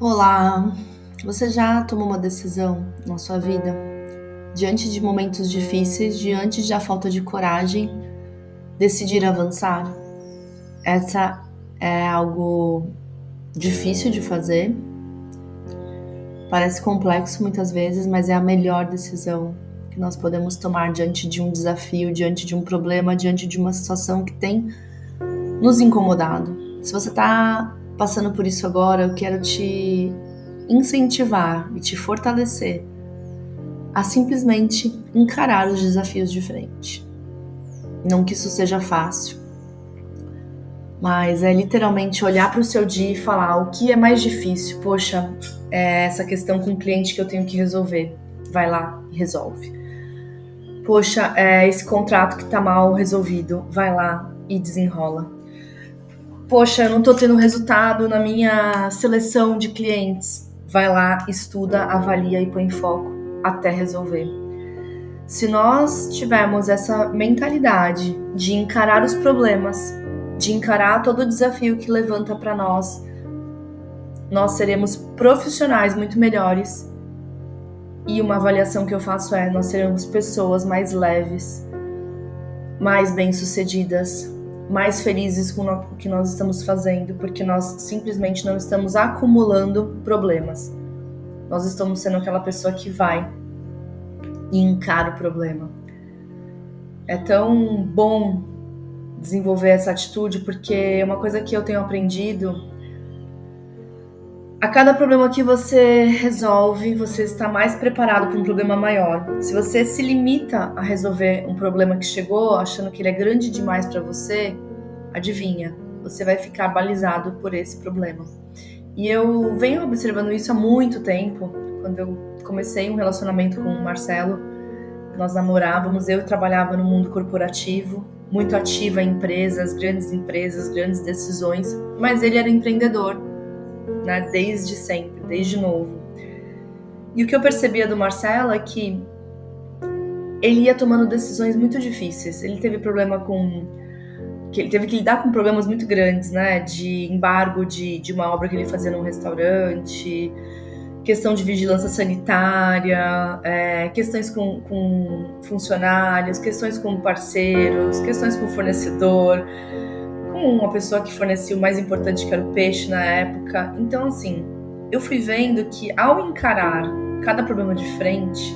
Olá, você já tomou uma decisão na sua vida diante de momentos difíceis, diante da falta de coragem, decidir avançar? Essa é algo difícil de fazer, parece complexo muitas vezes, mas é a melhor decisão que nós podemos tomar diante de um desafio, diante de um problema, diante de uma situação que tem nos incomodado. Se você está passando por isso agora, eu quero te incentivar e te fortalecer a simplesmente encarar os desafios de frente. Não que isso seja fácil, mas é literalmente olhar para o seu dia e falar o que é mais difícil. Poxa, é essa questão com o cliente que eu tenho que resolver. Vai lá e resolve. Poxa, é esse contrato que está mal resolvido. Vai lá e desenrola. Poxa, eu não estou tendo resultado na minha seleção de clientes. Vai lá, estuda, avalia e põe foco até resolver. Se nós tivermos essa mentalidade de encarar os problemas, de encarar todo o desafio que levanta para nós seremos profissionais muito melhores. E uma avaliação que eu faço é: nós seremos pessoas mais leves, mais bem-sucedidas, mais felizes com o que nós estamos fazendo, porque nós simplesmente não estamos acumulando problemas. Nós estamos sendo aquela pessoa que vai e encara o problema. É tão bom desenvolver essa atitude, porque é uma coisa que eu tenho aprendido. A cada problema que você resolve, você está mais preparado para um problema maior. Se você se limita a resolver um problema que chegou, achando que ele é grande demais para você, adivinha, você vai ficar balizado por esse problema. E eu venho observando isso há muito tempo. Quando eu comecei um relacionamento com o Marcelo, nós namorávamos, eu trabalhava no mundo corporativo, muito ativa em empresas, grandes decisões, mas ele era empreendedor, né, desde sempre, desde novo. E o que eu percebia do Marcelo é que ele ia tomando decisões muito difíceis. Ele teve ele teve que lidar com problemas muito grandes, né, de embargo de uma obra que ele fazia num restaurante, questão de vigilância sanitária, questões com funcionários, questões com parceiros, questões com fornecedor, com uma pessoa que fornecia o mais importante, que era o peixe na época. Então, assim, eu fui vendo que ao encarar cada problema de frente,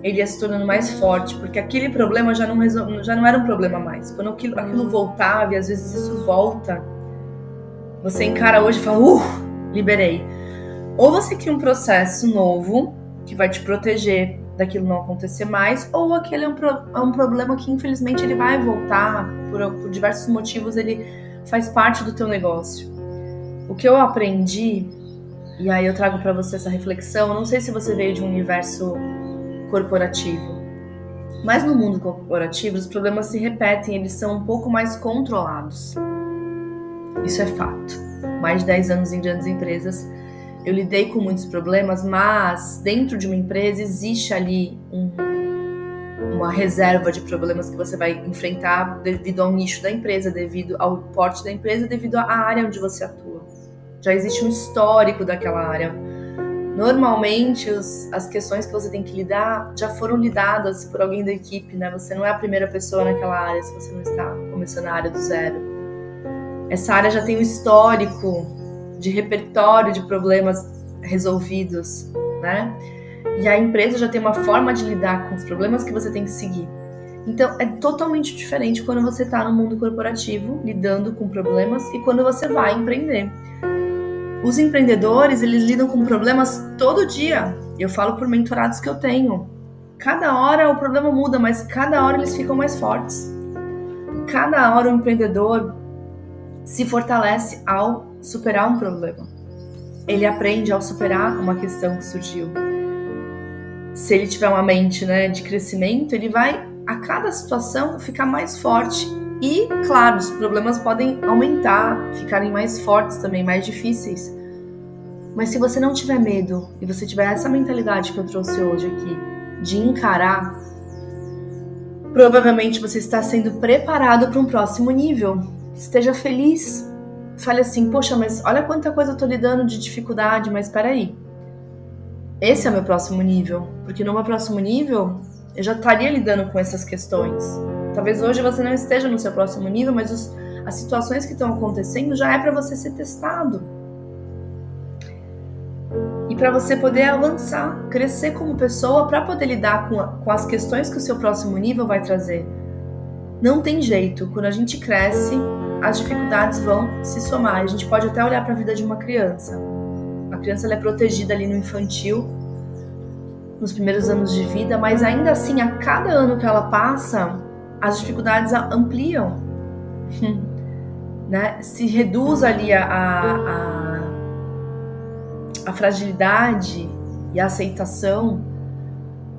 ele ia se tornando mais forte, porque aquele problema já não era um problema mais. Quando aquilo voltava, e às vezes isso volta, você encara hoje e fala, liberei. Ou você cria um processo novo, que vai te proteger daquilo não acontecer mais, ou aquele é um problema que infelizmente ele vai voltar, por diversos motivos ele faz parte do teu negócio. O que eu aprendi, e aí eu trago para você essa reflexão, eu não sei se você veio de um universo corporativo, mas no mundo corporativo os problemas se repetem, eles são um pouco mais controlados. Isso é fato. Mais de 10 anos em grandes empresas, eu lidei com muitos problemas, mas dentro de uma empresa existe ali uma reserva de problemas que você vai enfrentar devido ao nicho da empresa, devido ao porte da empresa, devido à área onde você atua. Já existe um histórico daquela área. Normalmente, as questões que você tem que lidar já foram lidadas por alguém da equipe, né? Você não é a primeira pessoa naquela área se você não está começando a área do zero. Essa área já tem um histórico de repertório de problemas resolvidos, né? E a empresa já tem uma forma de lidar com os problemas que você tem que seguir. Então, é totalmente diferente quando você está no mundo corporativo, lidando com problemas, e quando você vai empreender. Os empreendedores, eles lidam com problemas todo dia. Eu falo por mentorados que eu tenho. Cada hora o problema muda, mas cada hora eles ficam mais fortes. Cada hora o empreendedor se fortalece ao superar um problema. Ele aprende ao superar uma questão que surgiu. Se ele tiver uma mente, né, de crescimento, ele vai, a cada situação, ficar mais forte. E, claro, os problemas podem aumentar, ficarem mais fortes também, mais difíceis. Mas se você não tiver medo, e você tiver essa mentalidade que eu trouxe hoje aqui, de encarar, provavelmente você está sendo preparado para um próximo nível. Esteja feliz. fale assim, poxa, mas olha quanta coisa eu tô lidando de dificuldade, mas peraí, esse é o meu próximo nível, porque no meu próximo nível eu já estaria lidando com essas questões. Talvez hoje você não esteja no seu próximo nível, mas as situações que estão acontecendo já é para você ser testado. E para você poder avançar, crescer como pessoa, para poder lidar com as questões que o seu próximo nível vai trazer. Não tem jeito, quando a gente cresce, as dificuldades vão se somar. A gente pode até olhar para a vida de uma criança. A criança ela é protegida ali no infantil, nos primeiros anos de vida, mas ainda assim, a cada ano que ela passa, as dificuldades ampliam. Né? Se reduz ali a fragilidade e a aceitação.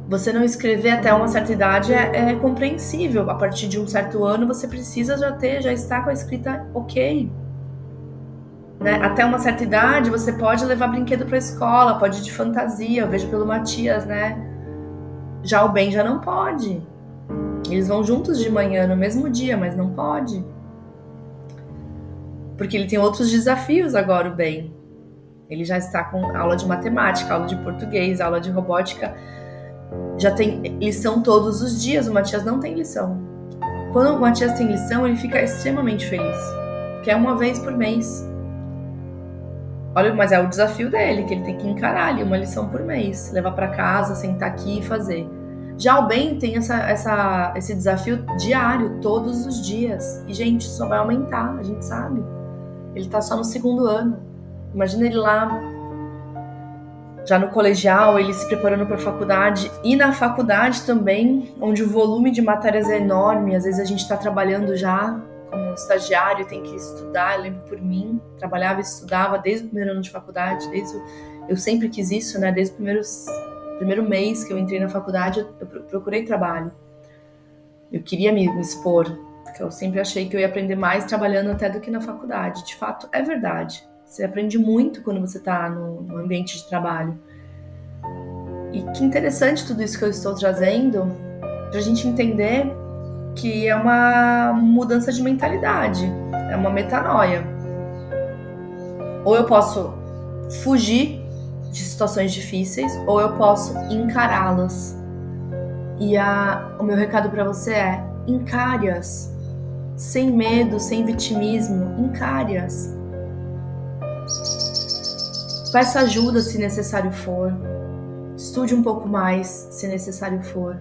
Você não escrever até uma certa idade é compreensível. A partir de um certo ano, você precisa já estar com a escrita ok. Né? Até uma certa idade, você pode levar brinquedo para a escola, pode ir de fantasia. Eu vejo pelo Matias, né? Já o Ben já não pode. Eles vão juntos de manhã, no mesmo dia, mas não pode. Porque ele tem outros desafios agora, o Ben. Ele já está com aula de matemática, aula de português, aula de robótica. Já tem lição todos os dias, o Matias não tem lição. Quando o Matias tem lição, ele fica extremamente feliz. Porque é uma vez por mês. Olha, mas é o desafio dele, que ele tem que encarar ali uma lição por mês. Levar para casa, sentar aqui e fazer. Já o Ben tem esse desafio diário, todos os dias. E, gente, isso só vai aumentar, a gente sabe. Ele tá só no 2º ano. Imagina ele lá, já no colegial, ele se preparando para a faculdade. E na faculdade também, onde o volume de matérias é enorme. Às vezes a gente está trabalhando já como estagiário, tem que estudar. Eu lembro por mim, trabalhava e estudava desde o primeiro ano de faculdade. Eu sempre quis isso, né? Desde o primeiro mês que eu entrei na faculdade, eu procurei trabalho. Eu queria me expor, porque eu sempre achei que eu ia aprender mais trabalhando até do que na faculdade. De fato, é verdade. Você aprende muito quando você está no ambiente de trabalho. E que interessante tudo isso que eu estou trazendo para a gente entender que é uma mudança de mentalidade, é uma metanoia. Ou eu posso fugir de situações difíceis, ou eu posso encará-las. E o meu recado para você é: encare-as. Sem medo, sem vitimismo, encare-as. Peça ajuda se necessário for. Estude um pouco mais se necessário for.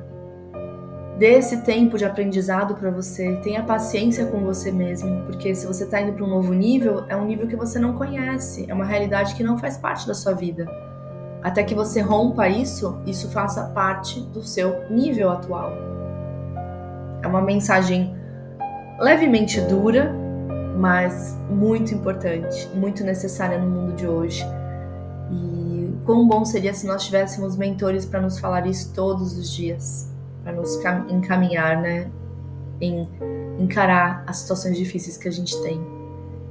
Dê esse tempo de aprendizado para você. Tenha paciência com você mesmo. Porque se você está indo para um novo nível, é um nível que você não conhece. É uma realidade que não faz parte da sua vida. Até que você rompa isso faça parte do seu nível atual. É uma mensagem levemente dura, mas muito importante, muito necessária no mundo de hoje. E quão bom seria se nós tivéssemos mentores para nos falar isso todos os dias, para nos encaminhar, né, em encarar as situações difíceis que a gente tem.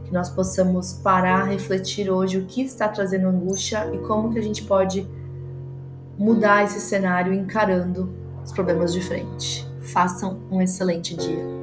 Que nós possamos parar, refletir hoje o que está trazendo angústia e como que a gente pode mudar esse cenário encarando os problemas de frente. Façam um excelente dia.